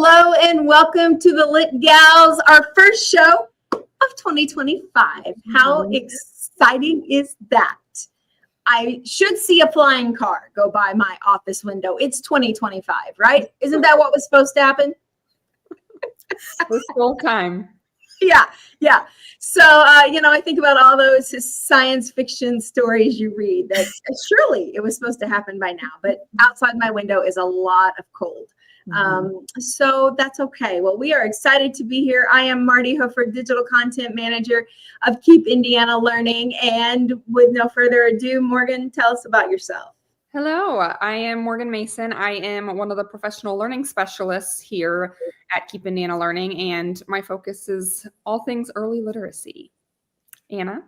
Hello and welcome to the Lit Gals, our first show of 2025. How exciting is that? I should see a flying car go by my office window. It's 2025, right? Isn't that what was supposed to happen? This whole time. Yeah. So, I think about all those science fiction stories you read that surely it was supposed to happen by now, but outside my window is a lot of cold. So that's okay. Well, we are excited to be here. I am Martie Hoofer, Digital Content Manager of Keep Indiana Learning. And with no further ado, Morgan, tell us about yourself. Hello, I am Morgan Mason. I am one of the professional learning specialists here at Keep Indiana Learning, and my focus is all things early literacy. Anna?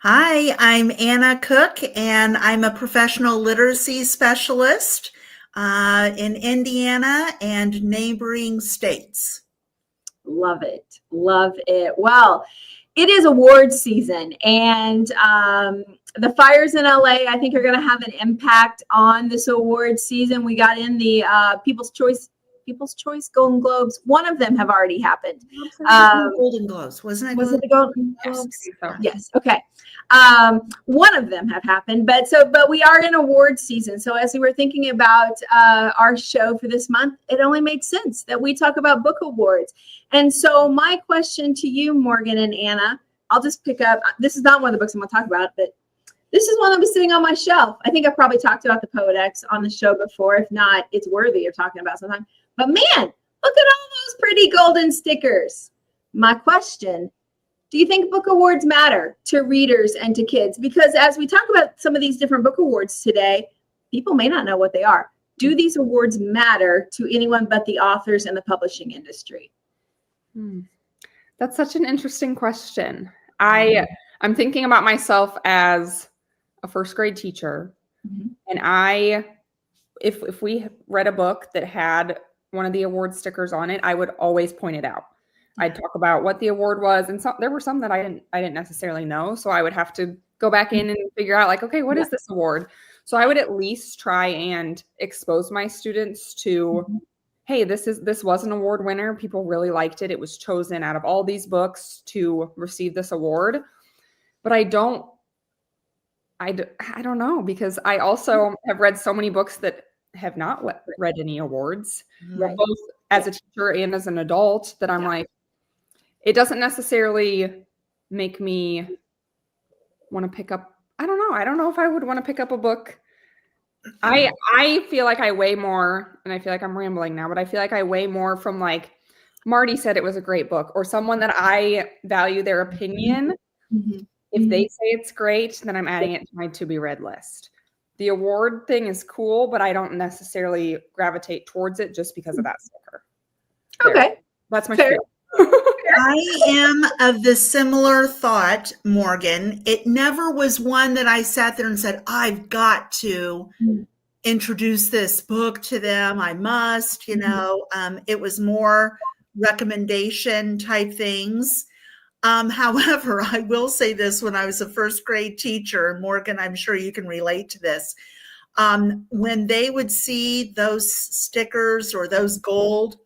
Hi, I'm Anna Cook, and I'm a professional literacy specialist in Indiana and neighboring states. Love it. Well, it is awards season, and the fires in LA, I think, are going to have an impact on this awards season. We got in the People's Choice Golden Globes. One of them have already happened. Golden Globes, wasn't it? Was it the Golden Globes? So. Yes. Okay. One of them have happened, but we are in awards season. So as we were thinking about our show for this month, it only made sense that we talk about book awards. And so my question to you, Morgan and Anna, I'll just pick up. This is not one of the books I'm going to talk about, but this is one that was sitting on my shelf. I think I've probably talked about the Poet-X on the show before. If not, it's worthy of talking about sometime. But man, look at all those pretty golden stickers. My question, do you think book awards matter to readers and to kids? Because as we talk about some of these different book awards today, people may not know what they are. Do these awards matter to anyone but the authors and the publishing industry? That's such an interesting question. I'm thinking about myself as a first grade teacher, and if we read a book that had one of the award stickers on it, I would always point it out. I'd talk about what the award was, and there were some that I didn't necessarily know, so I would have to go back in and figure out, like, okay, what is this award? So I would at least try and expose my students to, hey, this was an award winner. People really liked it. It was chosen out of all these books to receive this award. But I don't know, because I also have read so many books that have not read any awards, both as a teacher and as an adult, that I'm like, it doesn't necessarily make me want to pick up. I don't know if I would want to pick up a book. I feel like I weigh more, and I feel like I'm rambling now, but I feel like I weigh more from, like, Martie said it was a great book, or someone that I value their opinion. If they say it's great, then I'm adding it to my to be read list. The award thing is cool, but I don't necessarily gravitate towards it just because of that sticker. Okay. That's my Fair. I am of the similar thought, Morgan. It never was one that I sat there and said, I've got to introduce this book to them. I must, it was more recommendation type things. However, I will say this: when I was a first grade teacher, Morgan, I'm sure you can relate to this. When they would see those stickers or those gold,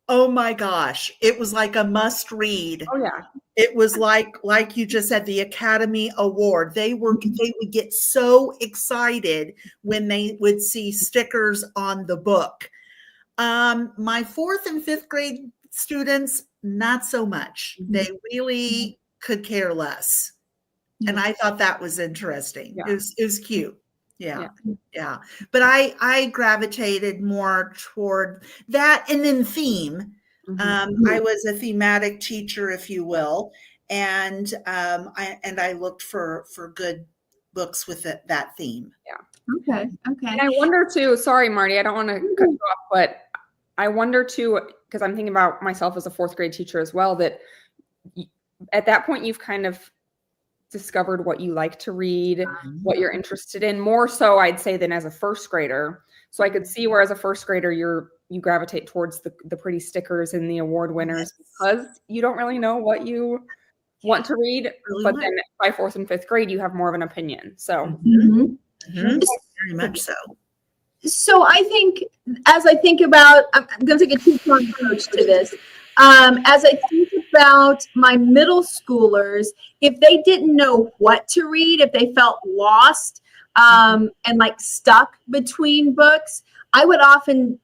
oh my gosh, it was like a must read. Oh yeah. It was like you just said, the Academy Award. They would get so excited when they would see stickers on the book. My 4th and 5th grade students, not so much. They really could care less. And I thought that was interesting. Yeah. It was cute. Yeah. But I gravitated more toward that, and then theme. I was a thematic teacher, if you will, and I looked for good books with that theme. Yeah. Okay. And I wonder too. Sorry, Martie, I don't want to cut you off, but I wonder too, because I'm thinking about myself as a 4th grade teacher as well, that at that point you've kind of discovered what you like to read, what you're interested in, more so I'd say than as a first grader. So I could see where as a first grader you gravitate towards the pretty stickers and the award winners, because you don't really know what you want to read. But then by 4th and 5th grade you have more of an opinion. So very much so. So I think, as I think about, I'm going to take a two-pronged approach to this. As I think about my middle schoolers, if they didn't know what to read, if they felt lost and like stuck between books, I would often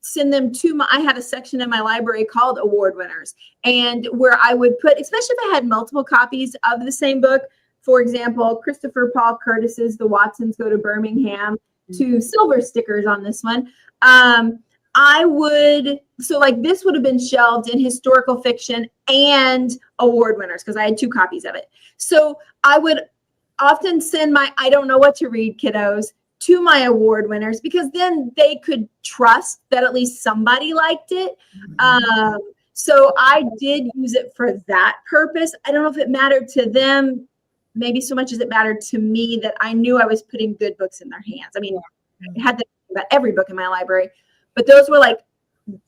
send them to I had a section in my library called award winners, and where I would put, especially if I had multiple copies of the same book, for example, Christopher Paul Curtis's The Watsons Go to Birmingham, 2 silver stickers on this one. So like this would have been shelved in historical fiction and award winners because I had 2 copies of it. So I would often send my I don't know what to read kiddos to my award winners, because then they could trust that at least somebody liked it. So I did use it for that purpose. I don't know if it mattered to them, maybe so much as it mattered to me that I knew I was putting good books in their hands. I mean, I had to think about every book in my library, but those were like,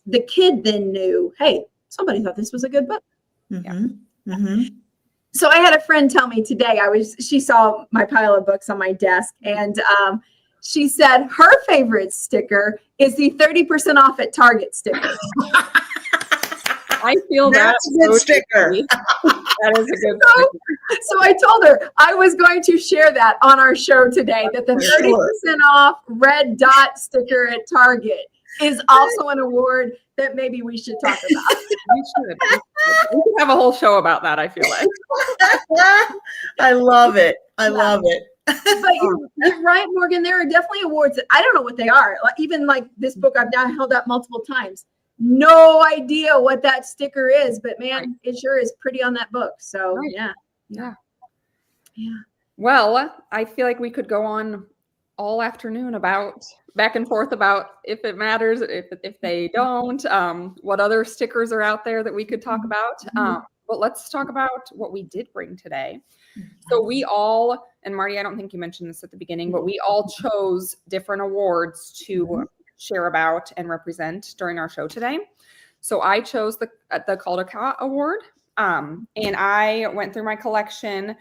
the kid then knew, hey, somebody thought this was a good book. So I had a friend tell me today, she saw my pile of books on my desk, and she said her favorite sticker is the 30% off at Target sticker. I feel that's a good sticker. That is a good sticker. So I told her I was going to share that on our show today, that the 30% off red dot sticker at Target is also an award that maybe we should talk about. We should. We could have a whole show about that, I feel like. I love it. I love it. But you're right, Morgan. There are definitely awards that I don't know what they are. Like, even like this book I've now held up multiple times. No idea what that sticker is, but man, it sure is pretty on that book. So yeah. Well, I feel like we could go on all afternoon about back and forth about if it matters, if they don't, what other stickers are out there that we could talk about. But let's talk about what we did bring today. So we all, and Martie, I don't think you mentioned this at the beginning, but we all chose different awards to share about and represent during our show today. So I chose the Caldecott Award, and I went through my collection.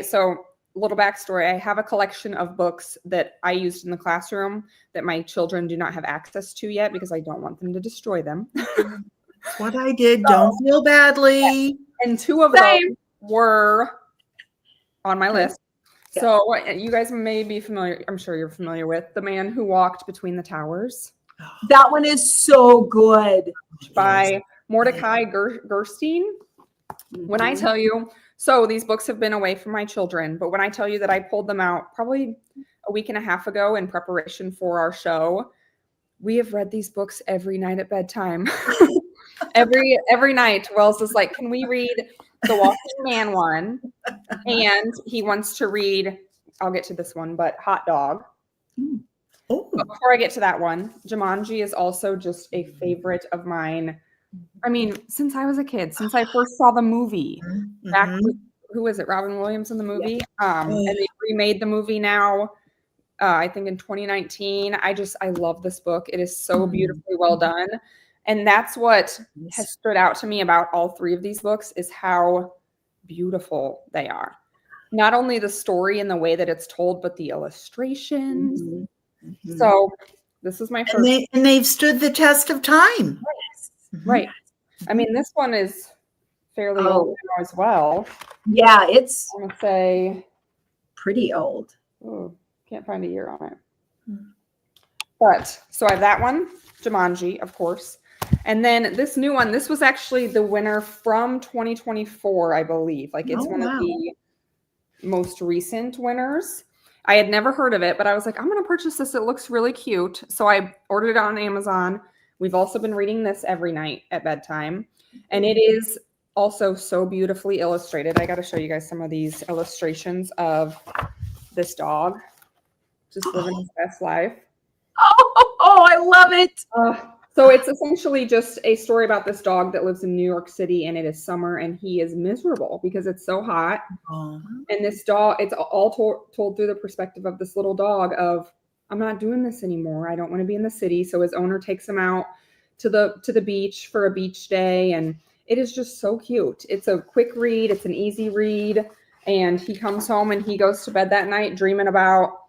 So little backstory, I have a collection of books that I used in the classroom that my children do not have access to yet because I don't want them to destroy them. What I did, don't feel badly. And 2 of them were on my list. So you guys may be familiar, I'm sure you're familiar with The Man Who Walked Between the Towers. That one is so good. By Mordecai Gerstein. When I tell you, so these books have been away from my children, but when I tell you that I pulled them out probably a week and a half ago in preparation for our show, we have read these books every night at bedtime. Every night, Wells is like, can we read the Walking Man one? And he wants to read, I'll get to this one, but Hot Dog. But before I get to that one, Jumanji is also just a favorite of mine. I mean, since I was a kid, since I first saw the movie, back with, who was it? Robin Williams in the movie. And they remade the movie now, I think in 2019. I love this book. It is so beautifully well done. And that's what has stood out to me about all 3 of these books is how beautiful they are. Not only the story and the way that it's told, but the illustrations. So this is my first. And they've stood the test of time. Right. I mean, this one is fairly old now as well. Yeah, it's I'm going to say pretty old. Oh, can't find a year on it. But so I have that one, Jumanji, of course. And then this new one, this was actually the winner from 2024, I believe. Like it's one of the most recent winners. I had never heard of it, but I was like, I'm going to purchase this. It looks really cute. So I ordered it on Amazon. We've also been reading this every night at bedtime. And it is also so beautifully illustrated. I got to show you guys some of these illustrations of this dog just living his best life. Oh, I love it. So it's essentially just a story about this dog that lives in New York City, and it is summer, and he is miserable because it's so hot. And this dog, it's all told through the perspective of this little dog of, I'm not doing this anymore. I don't want to be in the city. So his owner takes him out to the beach for a beach day, and it is just so cute. It's a quick read. It's an easy read, and he comes home and he goes to bed that night dreaming about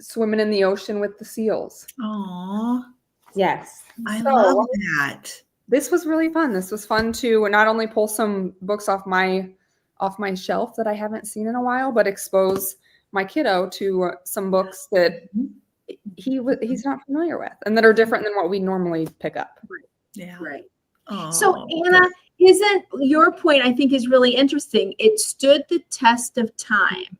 swimming in the ocean with the seals. Aw, Yes. I love that. This was really fun. This was fun to not only pull some books off my shelf that I haven't seen in a while, but expose my kiddo to some books that he's not familiar with and that are different than what we normally pick up. Yeah. Right. Aw. So Anna, isn't your point, I think, is really interesting. It stood the test of time.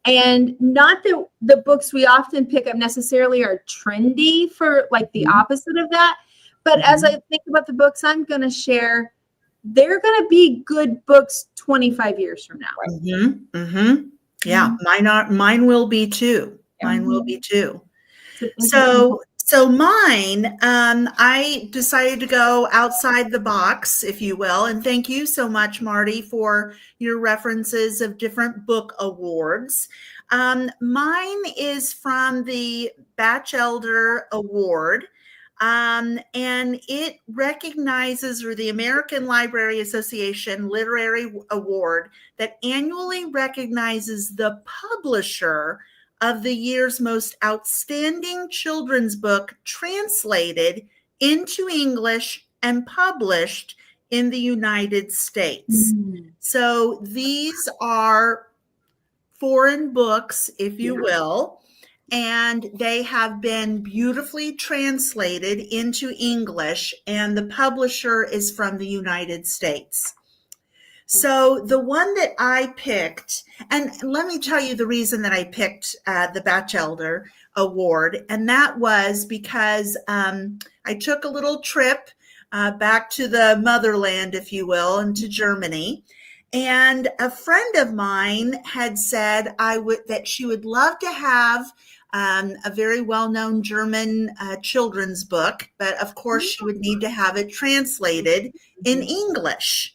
And not that the books we often pick up necessarily are trendy for like the opposite of that. But as I think about the books I'm going to share, they're going to be good books 25 years from now. Yeah, mine will be too. Mine will be too. So mine, I decided to go outside the box, if you will. And thank you so much, Martie, for your references of different book awards. Mine is from the Batchelder Award. And it recognizes, or the American Library Association Literary Award, that annually recognizes the publisher of the year's most outstanding children's book translated into English and published in the United States. So these are foreign books, if you will, and they have been beautifully translated into English, and the publisher is from the United States. So the one that I picked, and let me tell you the reason that I picked the Batchelder Award, and that was because I took a little trip back to the motherland, if you will, and to Germany. And a friend of mine had said that she would love to have a very well-known German children's book, but of course she would need to have it translated in English.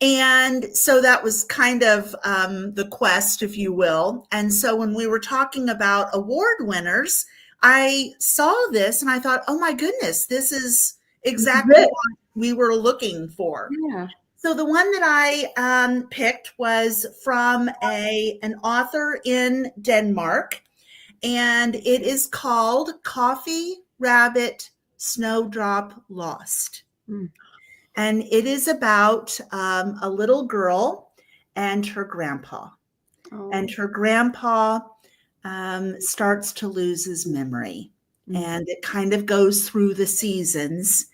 And so that was kind of the quest, if you will. And so when we were talking about award winners, I saw this and I thought, oh my goodness, this is exactly what we were looking for. Yeah. So the one that I picked was from an author in Denmark, and it is called Coffee Rabbit Snowdrop Lost. And it is about a little girl and her grandpa. And her grandpa starts to lose his memory. And it kind of goes through the seasons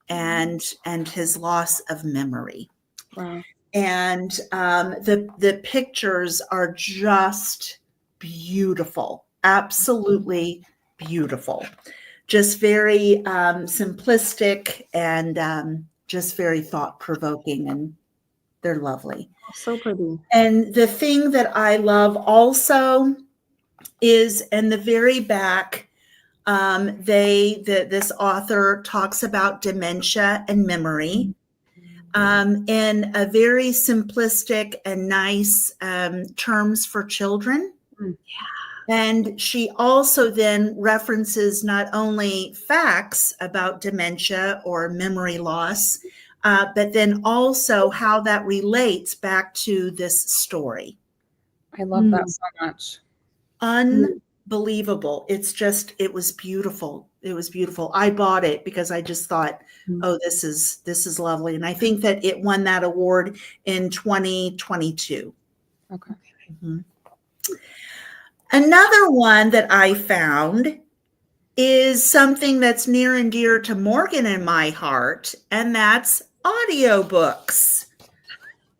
and his loss of memory. Wow. And the pictures are just beautiful, absolutely beautiful. Just very simplistic and just very thought-provoking, and they're lovely. So pretty. And the thing that I love also is in the very back, this author talks about dementia and memory in a very simplistic and nice terms for children. And she also then references not only facts about dementia or memory loss, but then also how that relates back to this story. I love that so much. Unbelievable. It was beautiful. It was beautiful. I bought it because I just thought, oh, this is lovely. And I think that it won that award in 2022. Okay. Another one that I found is something that's near and dear to Morgan and my heart, and that's audiobooks.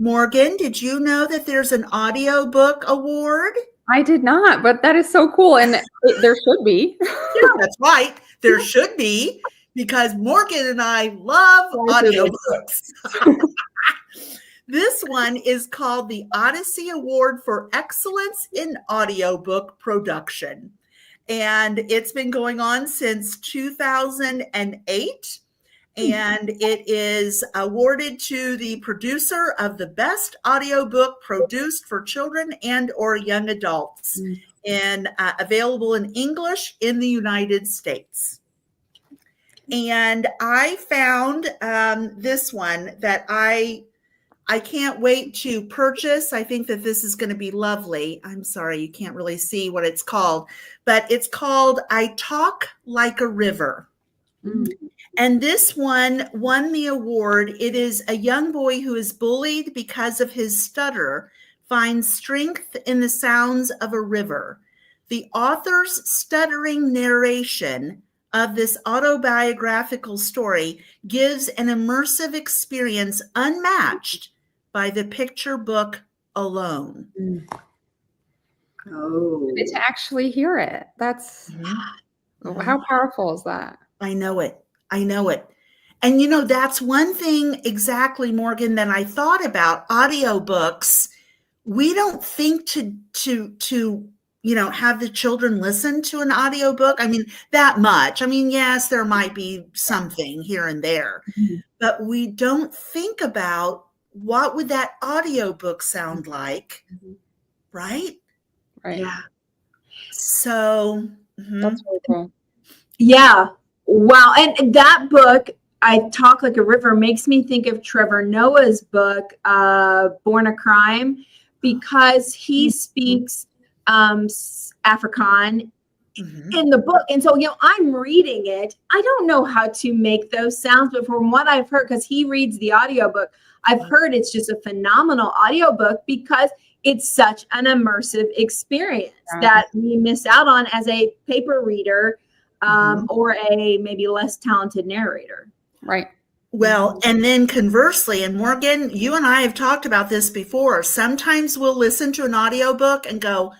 Morgan, did you know that there's an audiobook award? I did not, but that is so cool. And there should be. Yeah, that's right. There should be, because Morgan and I love audiobooks. This one is called the Odyssey Award for Excellence in Audiobook Production. And it's been going on since 2008. And it is awarded to the producer of the best audiobook produced for children and or young adults, and available in English in the United States. And I found this one that I I can't wait to purchase. I think that this is going to be lovely. I'm sorry, you can't really see what it's called, but it's called I Talk Like a River. And this one won the award. It is a young boy who is bullied because of his stutter, finds strength in the sounds of a river. The author's stuttering narration of this autobiographical story gives an immersive experience unmatched by the picture book alone. Oh, To actually hear it. That's how powerful is that? I know it. I know it. And that's one thing exactly, Morgan, that I thought about audiobooks. We don't think to have the children listen to an audiobook. I mean, that much. I mean, yes, there might be something here and there, but we don't think about what would that audiobook sound like, right? Right. yeah. So That's really cool. Yeah. Wow. And that book, I Talk Like a River, makes me think of Trevor Noah's book, Born a Crime, because he speaks Afrikaans in the book. And so, I'm reading it. I don't know how to make those sounds, but from what I've heard, because he reads the audiobook, I've heard it's just a phenomenal audiobook because it's such an immersive experience that we miss out on as a paper reader or a maybe less talented narrator. Right. Well, and then conversely, and Morgan, you and I have talked about this before. Sometimes we'll listen to an audiobook and go,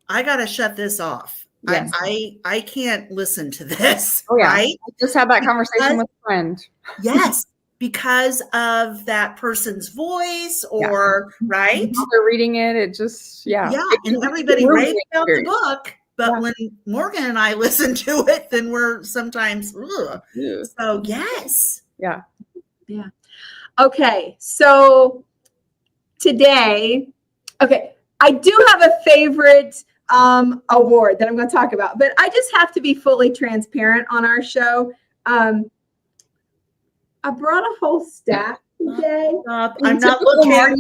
I got to shut this off. Yes. I can't listen to this. Oh, yeah. Right? I just had that conversation with a friend. Yes. Because of that person's voice or right. While they're reading it, it just, Yeah. And everybody raves about the book. But when Morgan and I listen to it, then we're sometimes, ugh. Yeah. So yes. Yeah. Yeah. Okay. So today, I do have a favorite award that I'm going to talk about, but I just have to be fully transparent on our show. I brought a whole stack today. I'm not looking.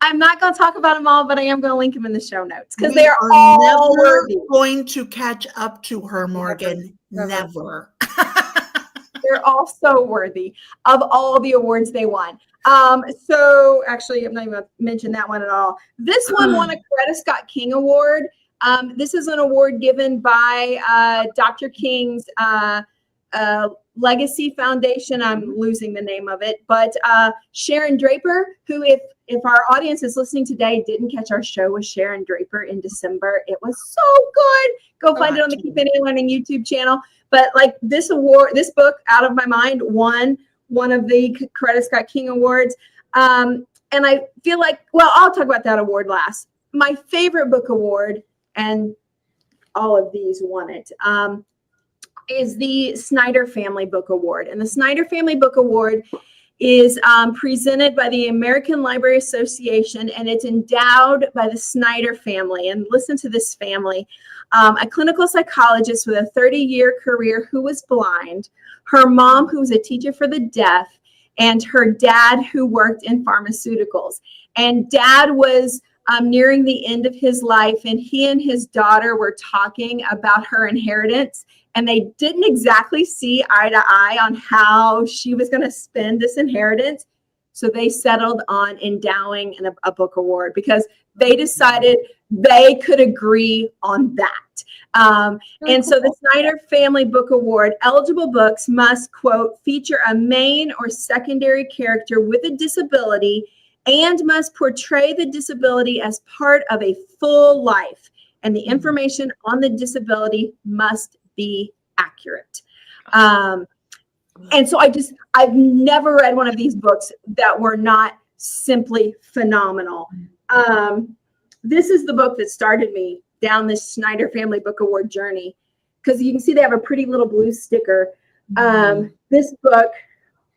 I'm not going to talk about them all, but I am going to link them in the show notes because they are all worthy. Going to catch up to her, Morgan. Never. They're all so worthy of all the awards they won. So actually, I'm not even going to mention that one at all. This one won a Coretta Scott King Award. This is an award given by Dr. King's Legacy Foundation. I'm losing the name of it, but Sharon Draper, who if our audience is listening today didn't catch our show with Sharon Draper in December, it was so good. Go find it on the Keep Any Learning YouTube channel. But like this book, Out of My Mind, won one of the Coretta Scott King Awards. And I feel like, well, I'll talk about that award last. My favorite book award, and all of these won it, is the Schneider Family Book Award. And the Schneider Family Book Award is presented by the American Library Association, and it's endowed by the Schneider family. And listen to this family. A clinical psychologist with a 30-year career who was blind, her mom who was a teacher for the deaf, and her dad who worked in pharmaceuticals. And dad was nearing the end of his life, and he and his daughter were talking about her inheritance. And they didn't exactly see eye to eye on how she was going to spend this inheritance. So they settled on endowing a book award because they decided they could agree on that. And so the Schneider Family Book Award, eligible books must, quote, feature a main or secondary character with a disability and must portray the disability as part of a full life. And the information on the disability must be accurate. And so I've never read one of these books that were not simply phenomenal. This is the book that started me down this Schneider Family Book Award journey, because you can see they have a pretty little blue sticker. This book,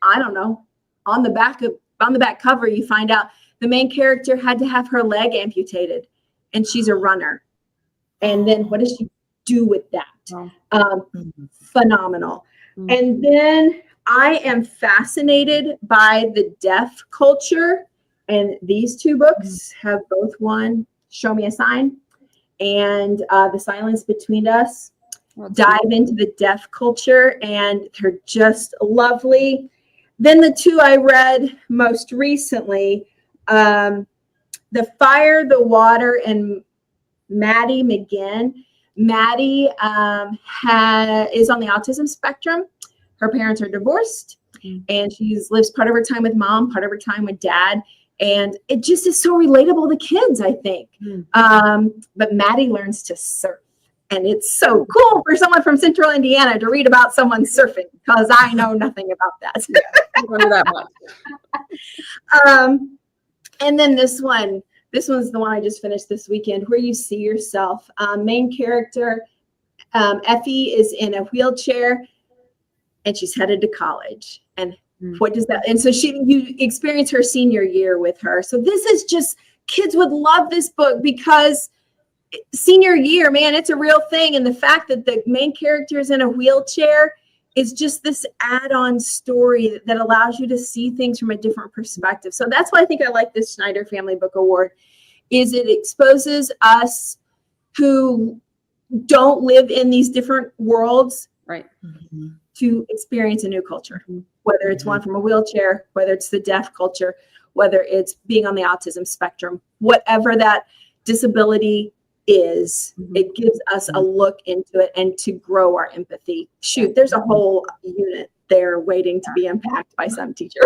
I don't know, on the back cover, you find out the main character had to have her leg amputated, and she's a runner. And then what does she do with that? Phenomenal. And then I am fascinated by the deaf culture, and these two books have both won Show Me a Sign and The Silence Between Us. Dive into the deaf culture, and they're just lovely. Then the two I read most recently, The Fire, the Water, and Maudie McGinn. Maudie is on the autism spectrum. Her parents are divorced, and she lives part of her time with mom, part of her time with dad. And it just is so relatable to kids, I think. But Maudie learns to surf. And it's so cool for someone from Central Indiana to read about someone surfing, because I know nothing about that. I don't know that much. And then this one's the one I just finished this weekend, Where You See Yourself. Main character, Effie, is in a wheelchair, and she's headed to college. And what does that? And so you experience her senior year with her. So this is just, kids would love this book, because senior year, man, it's a real thing. And the fact that the main character is in a wheelchair is just this add-on story that allows you to see things from a different perspective. So that's why I think I like this Schneider Family Book Award, is it exposes us who don't live in these different worlds, right, to experience a new culture, whether it's one from a wheelchair, whether it's the deaf culture, whether it's being on the autism spectrum, whatever that disability is, it gives us a look into it and to grow our empathy. Shoot, there's a whole unit there waiting to be unpacked by some teacher.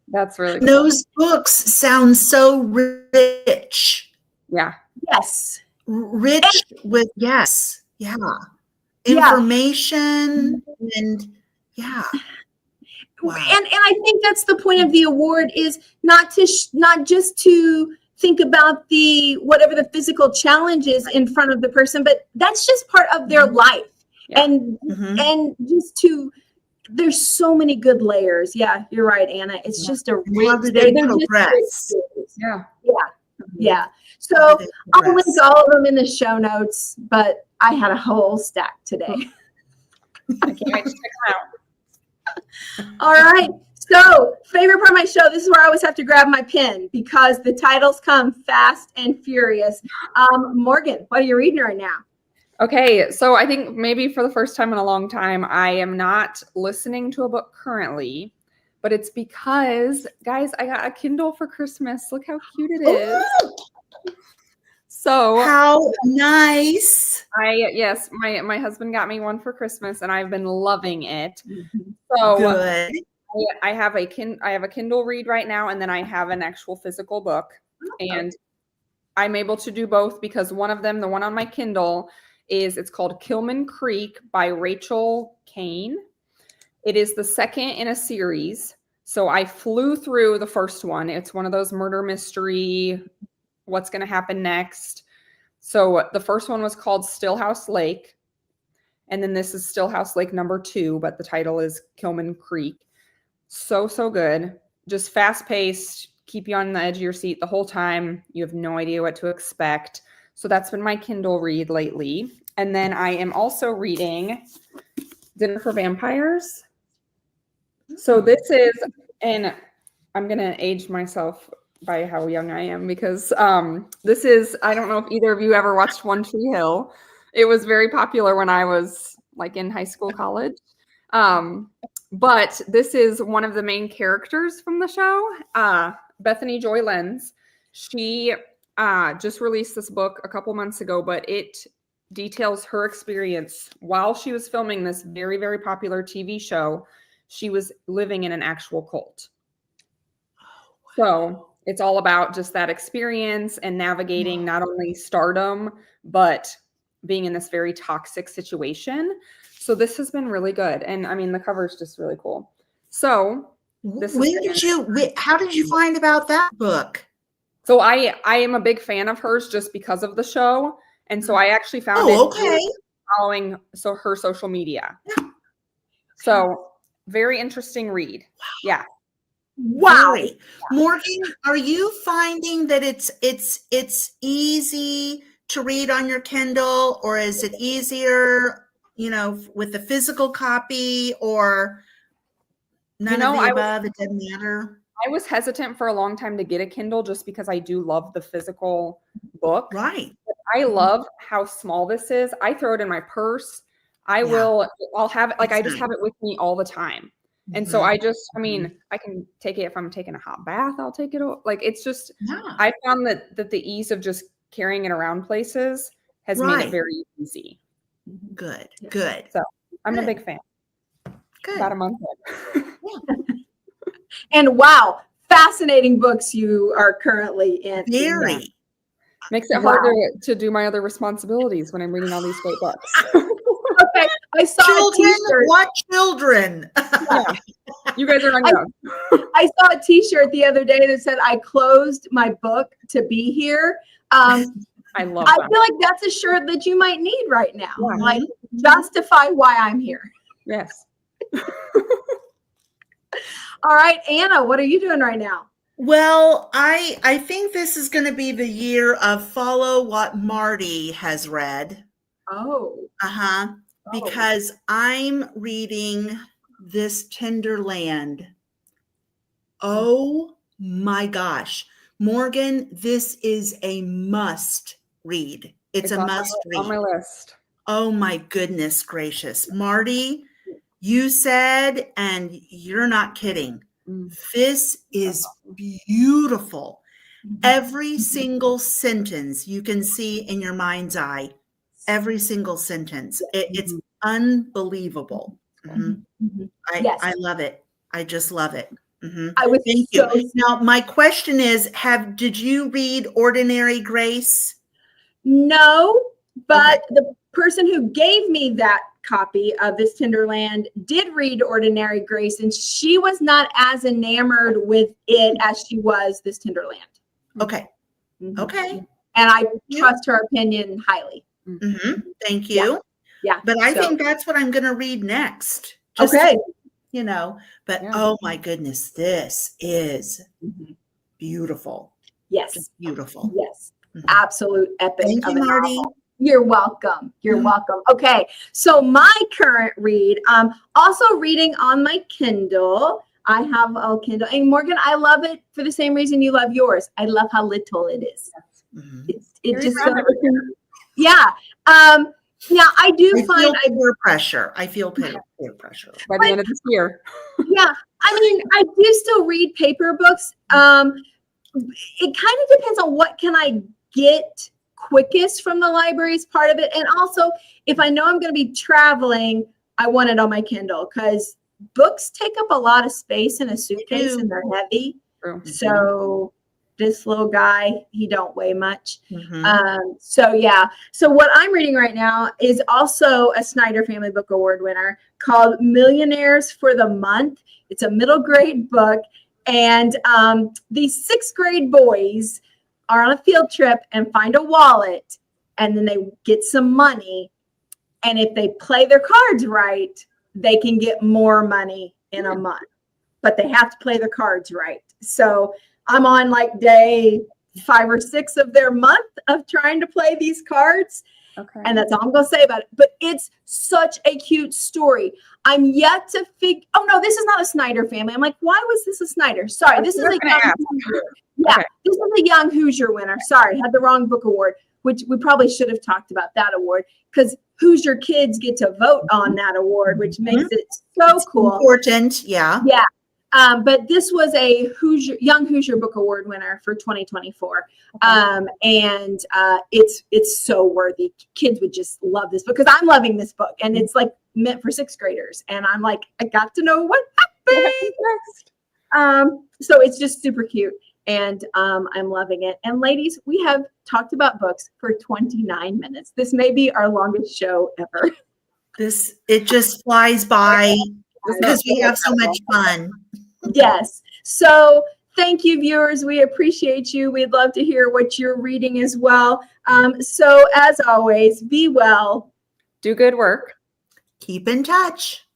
That's really cool. Those books sound so rich. Yeah. Yes. Rich with, yes. Yeah. Information and yeah. Wow. And I think that's the point of the award, is not just to think about whatever the physical challenge is in front of the person, but that's just part of their life. Yeah. And just there's so many good layers. Yeah, you're right, Anna. It's just a rich, yeah. So I'll link all of them in the show notes, but I had a whole stack today. I can't wait to check them out. All right. So, favorite part of my show, this is where I always have to grab my pen, because the titles come fast and furious. Morgan, what are you reading right now? Okay, so I think maybe for the first time in a long time, I am not listening to a book currently, but it's because, guys, I got a Kindle for Christmas. Look how cute it is. So how nice. Yes, my husband got me one for Christmas, and I've been loving it. So good. I have a Kindle read right now, and then I have an actual physical book, and I'm able to do both because one of them, the one on my Kindle, it's called Kilman Creek by Rachel Kane. It is the second in a series. So I flew through the first one. It's one of those murder mystery, what's going to happen next. So the first one was called Stillhouse Lake. And then this is Stillhouse Lake #2, but the title is Kilman Creek. So good. Just fast paced, keep you on the edge of your seat the whole time. You have no idea what to expect. So that's been my Kindle read lately. And then I am also reading Dinner for Vampires. So this is, and I'm going to age myself by how young I am, because this is, I don't know if either of you ever watched One Tree Hill. It was very popular when I was like in high school, college. But this is one of the main characters from the show, Bethany Joy Lenz. She just released this book a couple months ago, but it details her experience while she was filming this very, very popular TV show. She was living in an actual cult. So it's all about just that experience and navigating not only stardom, but being in this very toxic situation. So this has been really good. And I mean, the cover is just really cool. So how did you find about that book? So I am a big fan of hers just because of the show. And so I actually found following her social media. Yeah. So very interesting read. Wow. Yeah. Wow. Really? Morgan, are you finding that it's easy to read on your Kindle, or is it easier, with the physical copy or none of the above? It doesn't matter. I was hesitant for a long time to get a Kindle just because I do love the physical book. Right. But I love how small this is. I throw it in my purse. I'll have it, like, I just have it with me all the time. And so I can take it if I'm taking a hot bath, I'll take it. Like, it's just, I found that the ease of just carrying it around places has made it very easy. Good. So I'm a big fan. Good. About a month in. And wow, fascinating books you are currently in. Very. Makes it hard to do my other responsibilities when I'm reading all these great books. Okay, I saw a t-shirt. What children? Yeah. You guys are young. I saw a t-shirt the other day that said, "I closed my book to be here." I love that. I feel like that's a shirt that you might need right now. Yeah. Like, justify why I'm here. Yes. All right, Anna, what are you doing right now? Well, I think this is going to be the year of follow what Martie has read. Oh. Because I'm reading This Tender Land. Oh my gosh. Morgan, this is a must read. It's a must read. On my list. Oh my goodness gracious. Martie, you said, and you're not kidding, this is beautiful. Every single sentence you can see in your mind's eye. Every single sentence. It's unbelievable. I love it. I just love it. I would Thank you. Now, my question is, did you read Ordinary Grace? No, but the person who gave me that copy of This Tender Land did read Ordinary Grace, and she was not as enamored with it as she was This Tender Land. Okay. Okay. And I trust her opinion highly. Thank you. Yeah. But I think that's what I'm going to read next. But oh my goodness, this is beautiful. Yes. Just beautiful. Yes. Absolute epic. Thank you, Martie. Novel. You're welcome. You're welcome. Okay. So my current read, also reading on my Kindle. I have a Kindle. And Morgan, I love it for the same reason you love yours. I love how little it is. It just Now I do find peer pressure. I feel peer pressure by the end of this year. Yeah, I mean, I do still read paper books. It kind of depends on what can I get quickest from the library is part of it, and also if I know I'm going to be traveling, I want it on my Kindle because books take up a lot of space in a suitcase and they're heavy. So this little guy, he don't weigh much. So what I'm reading right now is also a Schneider Family Book Award winner called Millionaires for the Month. It's a middle grade book, and these 6th grade boys are on a field trip and find a wallet, and then they get some money, and if they play their cards right, they can get more money in a month, but they have to play their cards right. So I'm on like day 5 or 6 of their month of trying to play these cards. Okay. And that's all I'm going to say about it. But it's such a cute story. I'm yet to figure. Oh, no, this is not a Schneider family. I'm like, why was this a Schneider? Sorry, this is a young Hoosier. Yeah, this is a young Hoosier winner. Sorry, had the wrong book award, which we probably should have talked about that award because Hoosier kids get to vote on that award, which makes it so cool. Important. Yeah. Yeah. But this was a Young Hoosier Book Award winner for 2024. And it's so worthy. Kids would just love this book because I'm loving this book and it's like meant for 6th graders. And I'm like, I got to know what happened next. So it's just super cute and I'm loving it. And ladies, we have talked about books for 29 minutes. This may be our longest show ever. It just flies by because we have so much fun. Yes. So thank you, viewers. We appreciate you. We'd love to hear what you're reading as well. So as always, be well. Do good work. Keep in touch.